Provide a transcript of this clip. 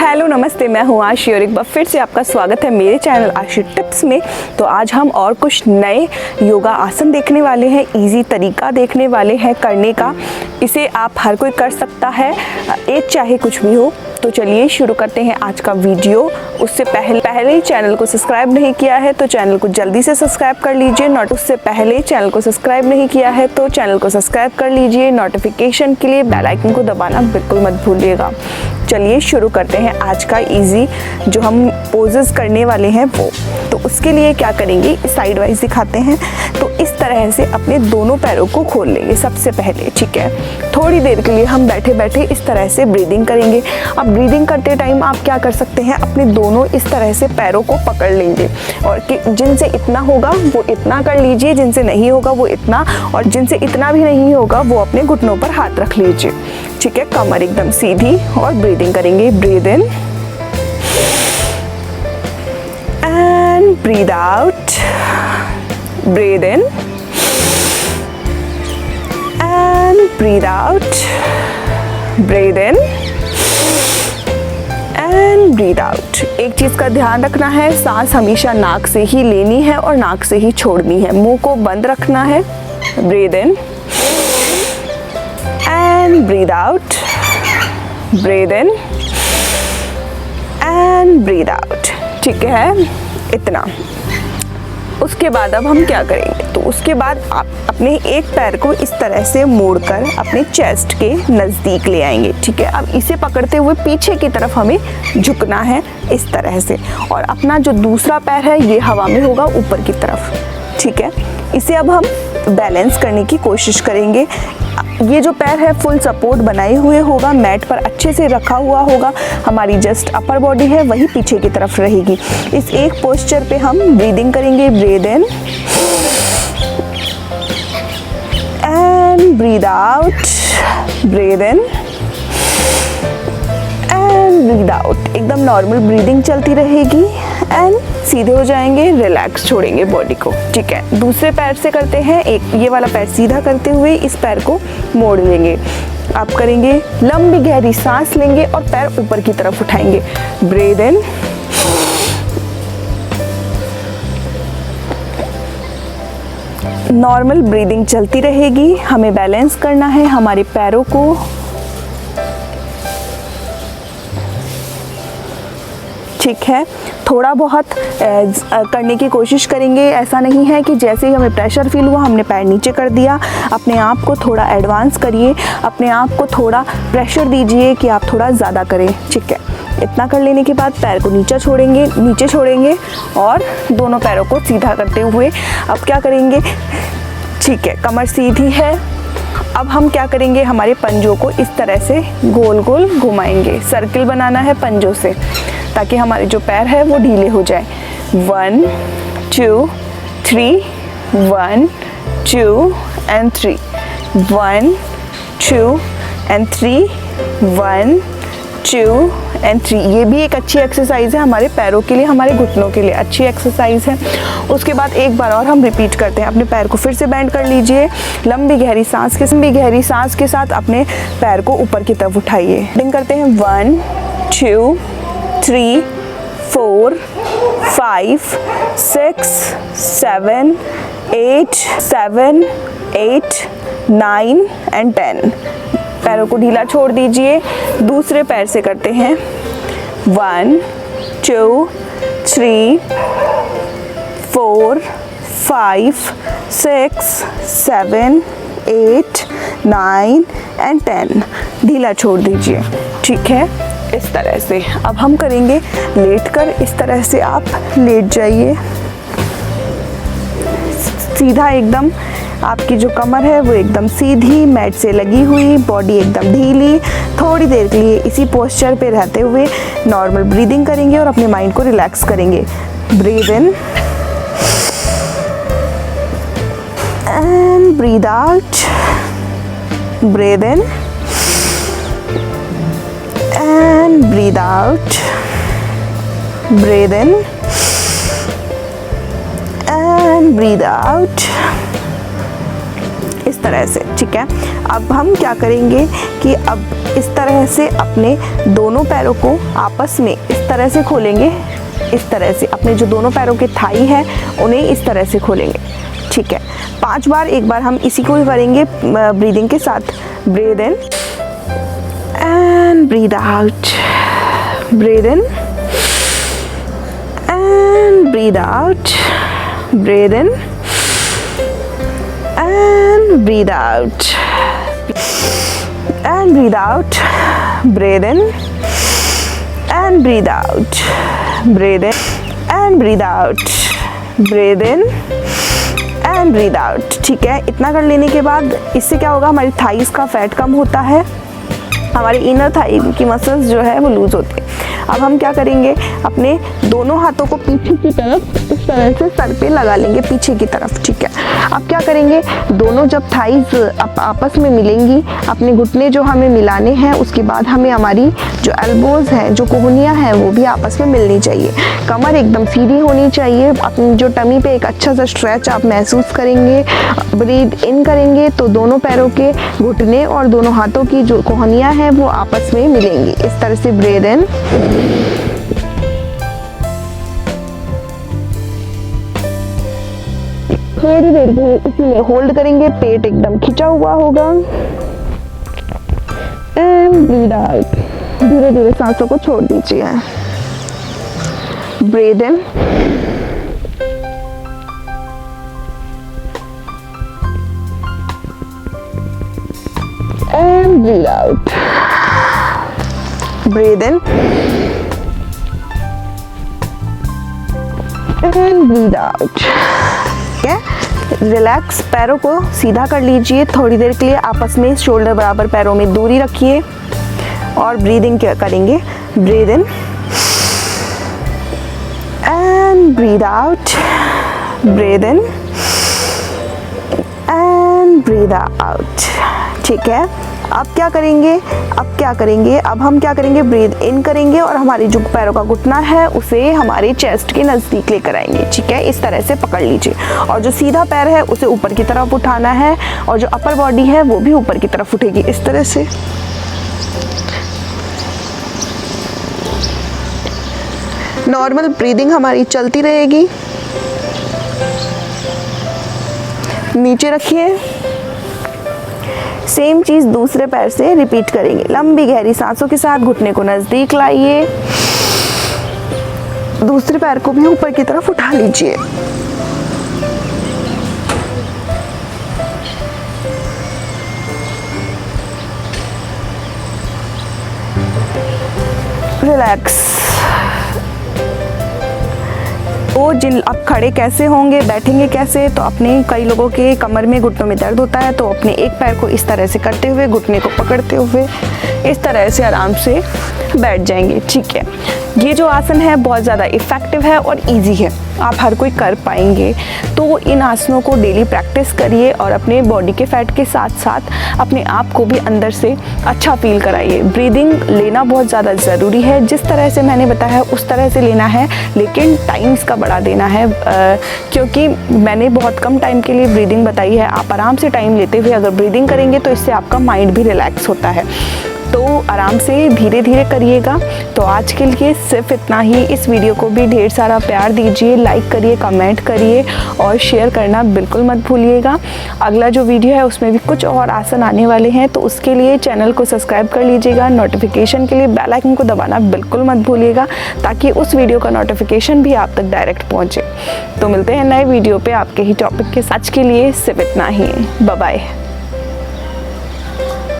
Hello नमस्ते, मैं हूँ आशी और एक बार फिर से आपका स्वागत है मेरे चैनल आशी टिप्स में। तो आज हम और कुछ नए योगा आसन देखने वाले हैं, इजी तरीका देखने वाले हैं करने का। इसे आप हर कोई कर सकता है, एज चाहे कुछ भी हो। तो चलिए शुरू करते हैं आज का वीडियो। उससे पहले ही चैनल को सब्सक्राइब नहीं किया है तो चैनल को जल्दी से सब्सक्राइब कर लीजिए। उससे पहले चैनल को सब्सक्राइब नहीं किया है तो चैनल को सब्सक्राइब कर लीजिए। नोटिफिकेशन के लिए बेल आइकन को दबाना बिल्कुल मत भूलिएगा। चलिए शुरू करते हैं आज का इजी जो हम पोजेस करने वाले हैं वो। तो उसके लिए क्या करेंगे, साइड वाइज दिखाते हैं। तो इस तरह से अपने दोनों पैरों को खोल लेंगे सबसे पहले, ठीक है। थोड़ी देर के लिए हम बैठे बैठे इस तरह से ब्रीदिंग करेंगे। अब ब्रीदिंग करते टाइम आप क्या कर सकते हैं, अपने दोनों इस तरह से पैरों को पकड़ लेंगे और जिनसे इतना होगा वो इतना कर लीजिए, जिनसे नहीं होगा वो इतना, और जिनसे इतना भी नहीं होगा वो अपने घुटनों पर हाथ रख लीजिए, ठीक है। कमर एकदम सीधी और ब्रीदिंग करेंगे। Breathe in and breathe out, breathe in and breathe out, breathe in and breathe out. एक चीज़ का ध्यान रखना है, सांस हमेशा नाक से ही लेनी है और नाक से ही छोड़नी है, मुंह को बंद रखना है। Breathe in and breathe out, breathe in and breathe out, ठीक है। इतना। उसके बाद अब हम क्या करेंगे, तो उसके बाद आप अपने एक पैर को इस तरह से मोड़कर अपने चेस्ट के नज़दीक ले आएंगे, ठीक है। अब इसे पकड़ते हुए पीछे की तरफ हमें झुकना है इस तरह से, और अपना जो दूसरा पैर है ये हवा में होगा ऊपर की तरफ, ठीक है। इसे अब हम बैलेंस करने की कोशिश करेंगे। ये जो पैर है फुल सपोर्ट बनाए हुए होगा, मैट पर अच्छे से रखा हुआ होगा। हमारी जस्ट अपर बॉडी है वही पीछे की तरफ रहेगी। इस एक पोस्चर पे हम ब्रीदिंग करेंगे। Breathe in and breathe out, breathe in and breathe out. एकदम नॉर्मल ब्रीदिंग चलती रहेगी एंड सीधे हो जाएंगे, रिलैक्स छोड़ेंगे बॉडी को, ठीक है। दूसरे पैर से करते हैं। एक ये वाला पैर सीधा करते हुए इस पैर को मोड़ लेंगे। आप करेंगे, लंबी गहरी सांस लेंगे और पैर ऊपर की तरफ उठाएंगे। ब्रीद इन नॉर्मल ब्रीदिंग चलती रहेगी। हमें बैलेंस करना है हमारे पैरों को। ठीक है, थोड़ा बहुत करने की कोशिश करेंगे। ऐसा नहीं है कि जैसे ही हमें प्रेशर फील हुआ हमने पैर नीचे कर दिया। अपने आप को थोड़ा एडवांस करिए, अपने आप को थोड़ा प्रेशर दीजिए कि आप थोड़ा ज़्यादा करें, ठीक है। इतना कर लेने के बाद पैर को नीचे छोड़ेंगे और दोनों पैरों को सीधा करते हुए अब क्या करेंगे, ठीक है। कमर सीधी है। अब हम क्या करेंगे, हमारे पंजों को इस तरह से गोल गोल घुमाएंगे। सर्किल बनाना है पंजों से ताकि हमारे जो पैर है वो ढीले हो जाए। 1 2 3, 1 2 and 3, 1 2 and 3, 1 2 and 3। ये भी एक अच्छी एक्सरसाइज है हमारे पैरों के लिए, हमारे घुटनों के लिए अच्छी एक्सरसाइज है। उसके बाद एक बार और हम रिपीट करते हैं। अपने पैर को फिर से बेंड कर लीजिए। लंबी गहरी सांस के साथ अपने पैर को ऊपर की तरफ उठाइए। बेंड करते हैं। 1 2 3 4 5 6 7 8 9 and 10। पैरों को ढीला छोड़ दीजिए। दूसरे पैर से करते हैं। 1 2 3 4 5 6 7 8 9 and 10। ढीला छोड़ दीजिए, ठीक है। इस तरह से अब हम करेंगे लेटकर। इस तरह से आप लेट जाइए, सीधा एकदम। आपकी जो कमर है वो एकदम सीधी, मैट से लगी हुई, बॉडी एकदम ढीली। थोड़ी देर के लिए इसी पोस्चर पे रहते हुए नॉर्मल ब्रीदिंग करेंगे और अपने माइंड को रिलैक्स करेंगे। Breathe in and breathe out, breathe in and breathe out, breathe in and breathe out। इस तरह से, ठीक है। अब हम क्या करेंगे कि अब इस तरह से अपने दोनों पैरों को आपस में इस तरह से खोलेंगे, इस तरह से अपने जो दोनों पैरों के थाई है उन्हें इस तरह से खोलेंगे, ठीक है। 5 बार, एक बार हम इसी को ही करेंगे ब्रीदिंग के साथ। Breathe in and breathe out, breathe in and breathe out, breathe in and breathe out, and breathe out, breathe in and breathe out, breathe in and breathe out, breathe in and breathe out, ठीक है। इतना कर लेने के बाद इससे क्या होगा, हमारी थाइस का फैट कम होता है, हमारे इनर थाई की मसल्स जो है वो लूज होती है। अब हम क्या करेंगे, अपने दोनों हाथों को पीछे की तरफ इस तरह से सर पे लगा लेंगे, पीछे की तरफ, ठीक है। अब क्या करेंगे, दोनों जब थाइज आपस में मिलेंगी, अपने घुटने जो हमें मिलाने हैं, उसके बाद हमें हमारी जो एल्बोज हैं, जो कोहनियाँ हैं, वो भी आपस में मिलनी चाहिए। कमर एकदम सीधी होनी चाहिए, अपनी जो टमी पे एक अच्छा सा स्ट्रेच आप महसूस करेंगे। ब्रीद इन करेंगे तो दोनों पैरों के घुटने और दोनों हाथों की जो कोहनियाँ हैं वो आपस में मिलेंगी, इस तरह से। ब्रीद इन, थोड़ी देर के लिए इसमें होल्ड करेंगे, पेट एकदम खिंचा हुआ होगा। एंड ब्रीद आउट, धीरे धीरे सांसों को छोड़ दीजिए। Breathe in and breathe out, breathe in and breathe out, ठीक है। रिलैक्स, पैरों को सीधा कर लीजिए, थोड़ी देर के लिए आपस में शोल्डर बराबर पैरों में दूरी रखिए और ब्रीदिंग करेंगे। Breathe in and breathe out, breathe in and breathe out, ठीक है। अब क्या करेंगे, अब हम क्या करेंगे, ब्रीद इन करेंगे और हमारी जो पैरों का घुटना है उसे हमारे चेस्ट के नज़दीक लेकर आएंगे, ठीक है। इस तरह से पकड़ लीजिए और जो सीधा पैर है उसे ऊपर की तरफ उठाना है और जो अपर बॉडी है वो भी ऊपर की तरफ उठेगी, इस तरह से। नॉर्मल ब्रीदिंग हमारी चलती रहेगी। नीचे रखिए, सेम चीज़ दूसरे पैर से रिपीट करेंगे। लंबी गहरी सांसों के साथ घुटने को नज़दीक लाइए, दूसरे पैर को भी ऊपर की तरफ उठा लीजिए। रिलैक्स। तो जिन अब खड़े कैसे होंगे, बैठेंगे कैसे, तो अपने कई लोगों के कमर में घुटनों में दर्द होता है, तो अपने एक पैर को इस तरह से करते हुए घुटने को पकड़ते हुए इस तरह से आराम से बैठ जाएंगे, ठीक है। ये जो आसन है बहुत ज़्यादा इफ़ेक्टिव है और इजी है, आप हर कोई कर पाएंगे। तो इन आसनों को डेली प्रैक्टिस करिए और अपने बॉडी के फैट के साथ साथ अपने आप को भी अंदर से अच्छा फील कराइए। ब्रीदिंग लेना बहुत ज़्यादा ज़रूरी है, जिस तरह से मैंने बताया उस तरह से लेना है, लेकिन टाइम इसका बड़ा देना है, क्योंकि मैंने बहुत कम टाइम के लिए ब्रीदिंग बताई है। आप आराम से टाइम लेते हुए अगर ब्रीदिंग करेंगे तो इससे आपका माइंड भी रिलैक्स होता है। तो आराम से धीरे धीरे करिएगा। तो आज के लिए सिर्फ इतना ही। इस वीडियो को भी ढेर सारा प्यार दीजिए, लाइक करिए, कमेंट करिए और शेयर करना बिल्कुल मत भूलिएगा। अगला जो वीडियो है उसमें भी कुछ और आसन आने वाले हैं, तो उसके लिए चैनल को सब्सक्राइब कर लीजिएगा। नोटिफिकेशन के लिए बेल आइकन को दबाना बिल्कुल मत भूलिएगा, ताकि उस वीडियो का नोटिफिकेशन भी आप तक डायरेक्ट पहुँचे। तो मिलते हैं नए वीडियो पर आपके ही टॉपिक के साथ। आज के लिए सिर्फ इतना ही। Bye bye.